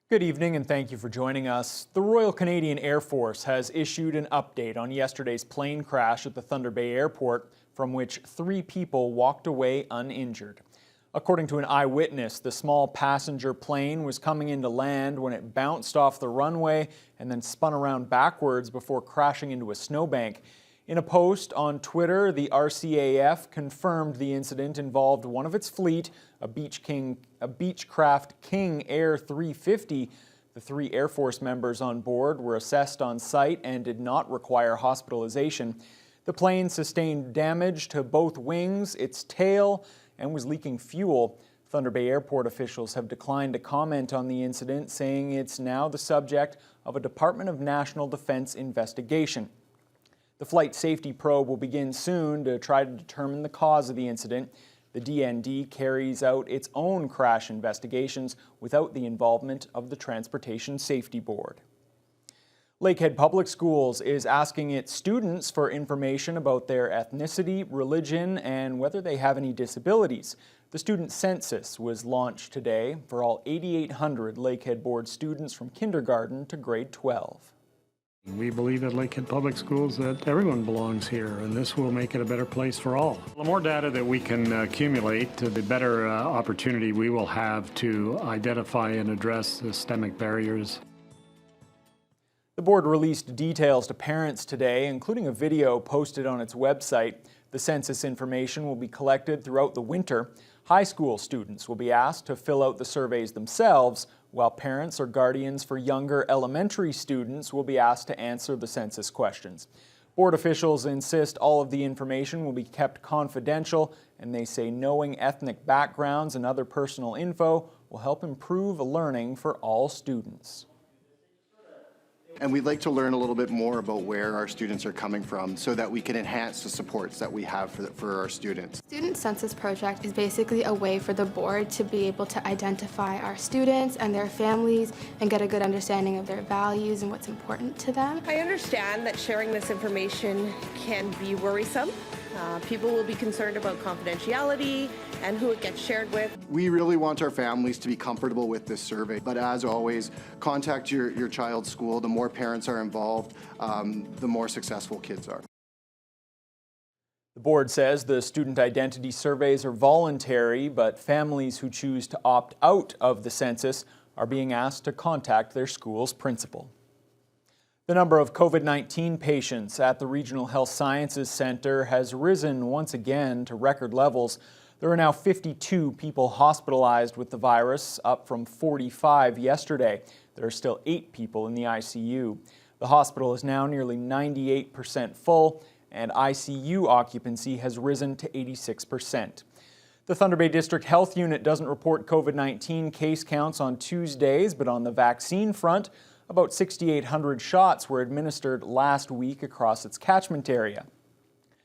Good evening and thank you for joining us. The Royal Canadian Air Force has issued an update on yesterday's plane crash at the Thunder Bay Airport, from which 3 people walked away uninjured. According to an eyewitness, the small passenger plane was coming into land when it bounced off the runway and then spun around backwards before crashing into a snowbank. In a post on Twitter, the RCAF confirmed the incident involved one of its fleet, a Beechcraft King Air 350. The 3 Air Force members on board were assessed on site and did not require hospitalization. The plane sustained damage to both wings, its tail, and was leaking fuel. Thunder Bay Airport officials have declined to comment on the incident, saying it's now the subject of a Department of National Defense investigation. The flight safety probe will begin soon to try to determine the cause of the incident. The DND carries out its own crash investigations without the involvement of the Transportation Safety Board. Lakehead Public Schools is asking its students for information about their ethnicity, religion, and whether they have any disabilities. The student census was launched today for all 8,800 Lakehead Board students from kindergarten to grade 12. We believe at Lakehead Public Schools that everyone belongs here, and this will make it a better place for all. The more data that we can accumulate, the better opportunity we will have to identify and address systemic barriers. The board released details to parents today, including a video posted on its website. The census information will be collected throughout the winter. High school students will be asked to fill out the surveys themselves, while parents or guardians for younger elementary students will be asked to answer the census questions. Board officials insist all of the information will be kept confidential, and they say knowing ethnic backgrounds and other personal info will help improve learning for all students. And we'd like to learn a little bit more about where our students are coming from so that we can enhance the supports that we have for our students. Student Census Project is basically a way for the board to be able to identify our students and their families and get a good understanding of their values and what's important to them. I understand that sharing this information can be worrisome. People will be concerned about confidentiality and who it gets shared with. We really want our families to be comfortable with this survey, but as always, contact your child's school. The more parents are involved, the more successful kids are. The board says the student identity surveys are voluntary, but families who choose to opt out of the census are being asked to contact their school's principal. The number of COVID-19 patients at the Regional Health Sciences Centre has risen once again to record levels. There are now 52 people hospitalized with the virus, up from 45 yesterday. There are still 8 people in the ICU. The hospital is now nearly 98% full, and ICU occupancy has risen to 86%. The Thunder Bay District Health Unit doesn't report COVID-19 case counts on Tuesdays, but on the vaccine front, about 6,800 shots were administered last week across its catchment area.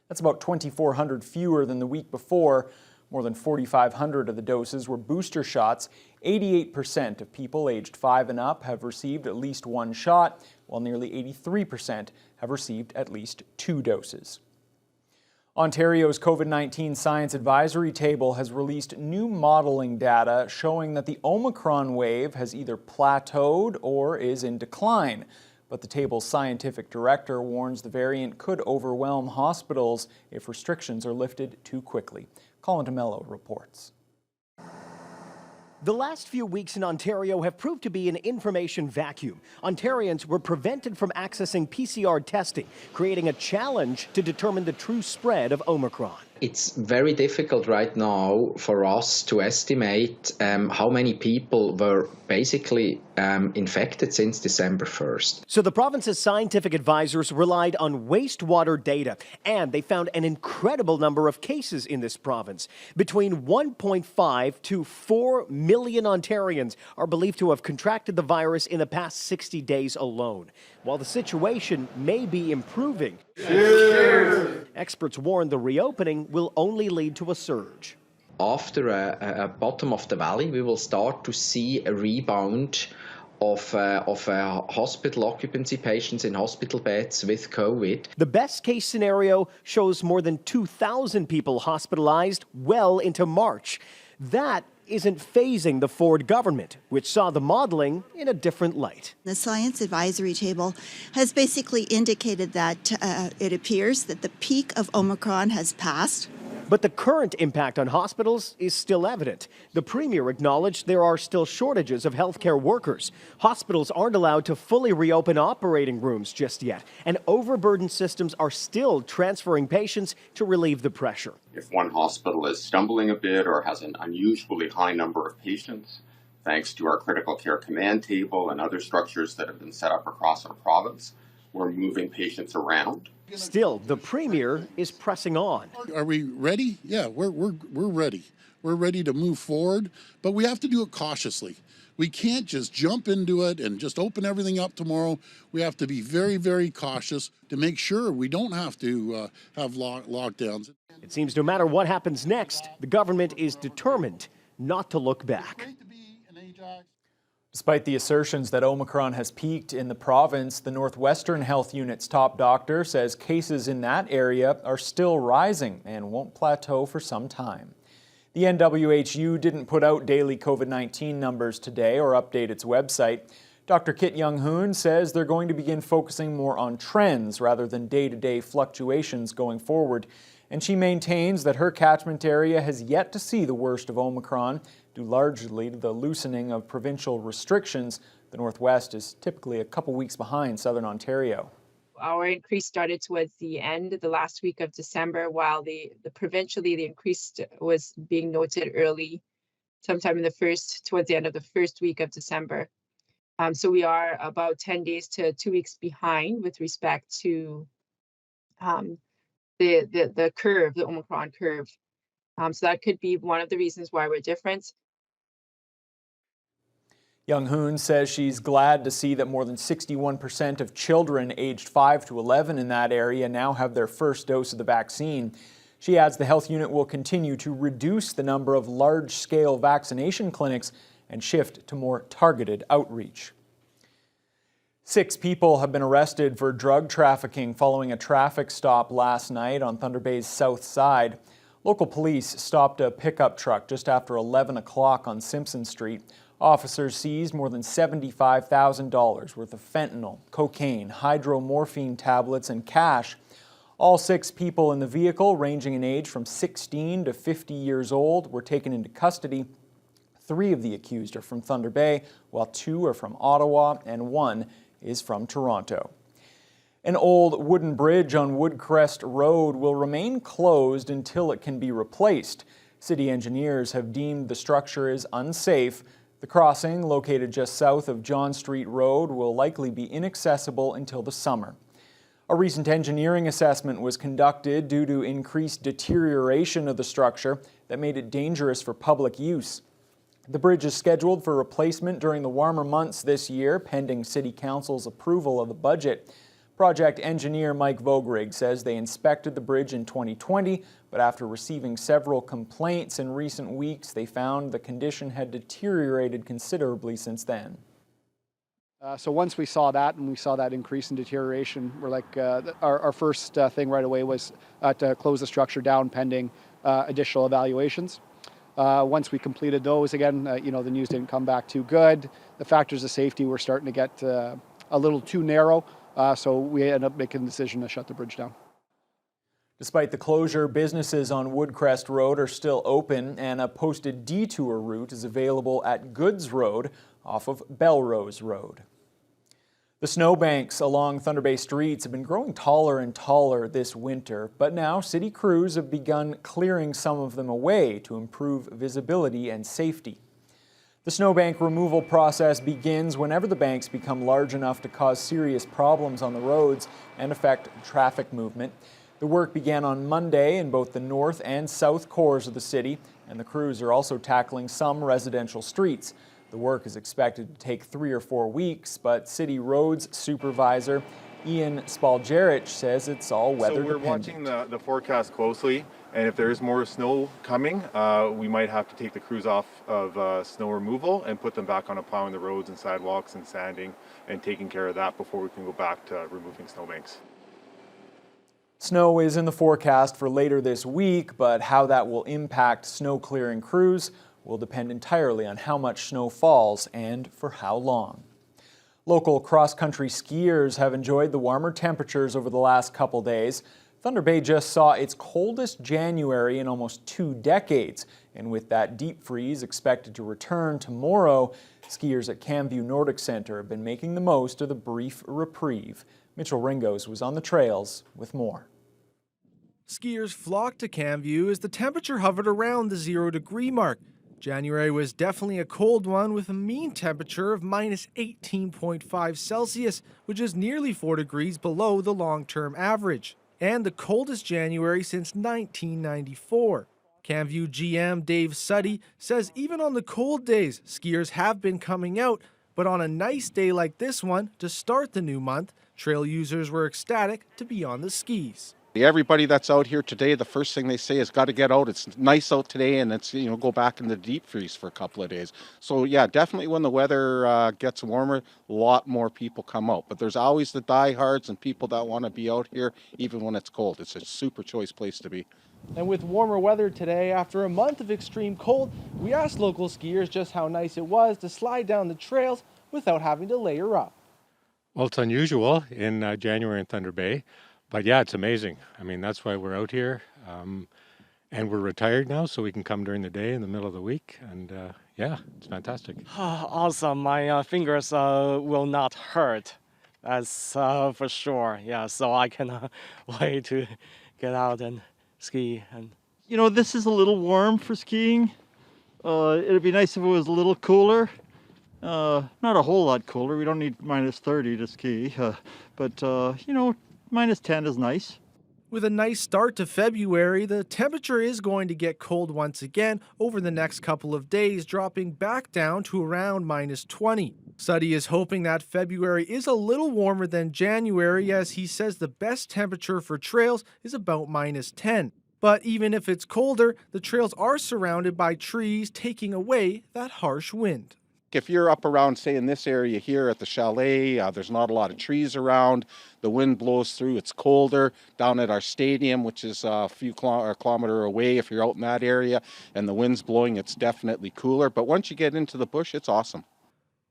That's about 2,400 fewer than the week before. More than 4,500 of the doses were booster shots. 88% of people aged 5 and up have received at least 1 shot, while nearly 83% have received at least 2 doses. Ontario's COVID-19 Science Advisory Table has released new modeling data showing that the Omicron wave has either plateaued or is in decline. But the table's scientific director warns the variant could overwhelm hospitals if restrictions are lifted too quickly. Colin DeMello reports. The last few weeks in Ontario have proved to be an information vacuum. Ontarians were prevented from accessing PCR testing, creating a challenge to determine the true spread of Omicron. It's very difficult right now for us to estimate how many people were basically infected since December 1st. So the province's scientific advisors relied on wastewater data, and they found an incredible number of cases in this province. Between 1.5 to 4 million Ontarians are believed to have contracted the virus in the past 60 days alone. While the situation may be improving, cheers, experts warn the reopening will only lead to a surge. After a bottom of the valley, we will start to see a rebound of hospital occupancy, patients in hospital beds with COVID. The best case scenario shows more than 2,000 people hospitalized well into March. That isn't phasing the Ford government, which saw the modeling in a different light. The Science Advisory Table has basically indicated that it appears that the peak of Omicron has passed. But the current impact on hospitals is still evident. The Premier acknowledged there are still shortages of healthcare workers. Hospitals aren't allowed to fully reopen operating rooms just yet, and overburdened systems are still transferring patients to relieve the pressure. If one hospital is stumbling a bit or has an unusually high number of patients, thanks to our critical care command table and other structures that have been set up across our province, we're moving patients around. Still, the Premier is pressing on. Are we ready? Yeah, we're ready. We're ready to move forward, but we have to do it cautiously. We can't just jump into it and just open everything up tomorrow. We have to be very, very cautious to make sure we don't have to have lockdowns. It seems no matter what happens next, the government is determined not to look back. Despite the assertions that Omicron has peaked in the province, the Northwestern Health Unit's top doctor says cases in that area are still rising and won't plateau for some time. The NWHU didn't put out daily COVID-19 numbers today or update its website. Dr. Kit Young-Hoon says they're going to begin focusing more on trends rather than day-to-day fluctuations going forward. And she maintains that her catchment area has yet to see the worst of Omicron, due largely to the loosening of provincial restrictions. The Northwest is typically a couple weeks behind Southern Ontario. Our increase started towards the end of the last week of December, while provincially the increase was being noted early, sometime towards the end of the first week of December. So we are about 10 days to 2 weeks behind with respect to the curve, the Omicron curve. So that could be one of the reasons why we're different. Young-Hoon says she's glad to see that more than 61% of children aged 5 to 11 in that area now have their first dose of the vaccine. She adds the health unit will continue to reduce the number of large-scale vaccination clinics and shift to more targeted outreach. 6 people have been arrested for drug trafficking following a traffic stop last night on Thunder Bay's south side. Local police stopped a pickup truck just after 11 o'clock on Simpson Street. Officers seized more than $75,000 worth of fentanyl, cocaine, hydromorphine tablets, and cash. All 6 people in the vehicle, ranging in age from 16 to 50 years old, were taken into custody. 3 of the accused are from Thunder Bay, while 2 are from Ottawa and 1 is from Toronto. An old wooden bridge on Woodcrest Road will remain closed until it can be replaced. City engineers have deemed the structure is unsafe. The crossing, located just south of John Street Road, will likely be inaccessible until the summer. A recent engineering assessment was conducted due to increased deterioration of the structure that made it dangerous for public use. The bridge is scheduled for replacement during the warmer months this year, pending City Council's approval of the budget. Project engineer Mike Vogrig says they inspected the bridge in 2020, but after receiving several complaints in recent weeks, they found the condition had deteriorated considerably since then. So once we saw that and we saw that increase in deterioration, we're like, our first thing right away was to close the structure down pending additional evaluations. Once we completed those, again, the news didn't come back too good. The factors of safety were starting to get a little too narrow. So we ended up making the decision to shut the bridge down. Despite the closure, businesses on Woodcrest Road are still open, and a posted detour route is available at Goods Road off of Belrose Road. The snowbanks along Thunder Bay streets have been growing taller and taller this winter, but now city crews have begun clearing some of them away to improve visibility and safety. The snowbank removal process begins whenever the banks become large enough to cause serious problems on the roads and affect traffic movement. The work began on Monday in both the north and south cores of the city, and the crews are also tackling some residential streets. The work is expected to take 3 or 4 weeks, but City Roads Supervisor Ian Spaljerich says it's all weather dependent. So we're watching the forecast closely, and if there is more snow coming, we might have to take the crews off of snow removal and put them back on plowing the roads and sidewalks and sanding and taking care of that before we can go back to removing snowbanks. Snow is in the forecast for later this week, but how that will impact snow clearing crews will depend entirely on how much snow falls and for how long. Local cross-country skiers have enjoyed the warmer temperatures over the last couple days. Thunder Bay just saw its coldest January in almost 2 decades, and with that deep freeze expected to return tomorrow, skiers at Camview Nordic Centre have been making the most of the brief reprieve. Mitchell Ringos was on the trails with more. Skiers flocked to Camview as the temperature hovered around the 0-degree mark. January was definitely a cold one with a mean temperature of minus 18.5 Celsius, which is nearly 4 degrees below the long-term average, and the coldest January since 1994. Camview GM Dave Suddy says even on the cold days, skiers have been coming out, but on a nice day like this one to start the new month, trail users were ecstatic to be on the skis. Everybody that's out here today, the first thing they say is got to get out. It's nice out today, and it's, go back in the deep freeze for a couple of days. So yeah, definitely when the weather gets warmer, a lot more people come out. But there's always the diehards and people that want to be out here even when it's cold. It's a super choice place to be. And with warmer weather today, after a month of extreme cold, we asked local skiers just how nice it was to slide down the trails without having to layer up. Well, it's unusual in January in Thunder Bay. But yeah, it's amazing. I mean, that's why we're out here. And we're retired now, so we can come during the day in the middle of the week. And yeah, it's fantastic. Awesome. My fingers will not hurt. That's for sure. Yeah, so I can wait to get out and ski. And this is a little warm for skiing. It'd be nice if it was a little cooler. Not a whole lot cooler. We don't need minus 30 to ski. But minus 10 is nice. With a nice start to February, the temperature is going to get cold once again over the next couple of days, dropping back down to around minus 20. Suddy is hoping that February is a little warmer than January, as he says the best temperature for trails is about minus 10. But even if it's colder, the trails are surrounded by trees, taking away that harsh wind. If you're up around, say, in this area here at the chalet, there's not a lot of trees around. The wind blows through. It's colder. Down at our stadium, which is a few kilometer away, if you're out in that area, and the wind's blowing, it's definitely cooler. But once you get into the bush, it's awesome.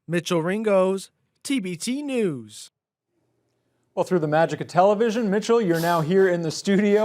Mitchell Ringos, TBT News. Well, through the magic of television, Mitchell, you're now here in the studio.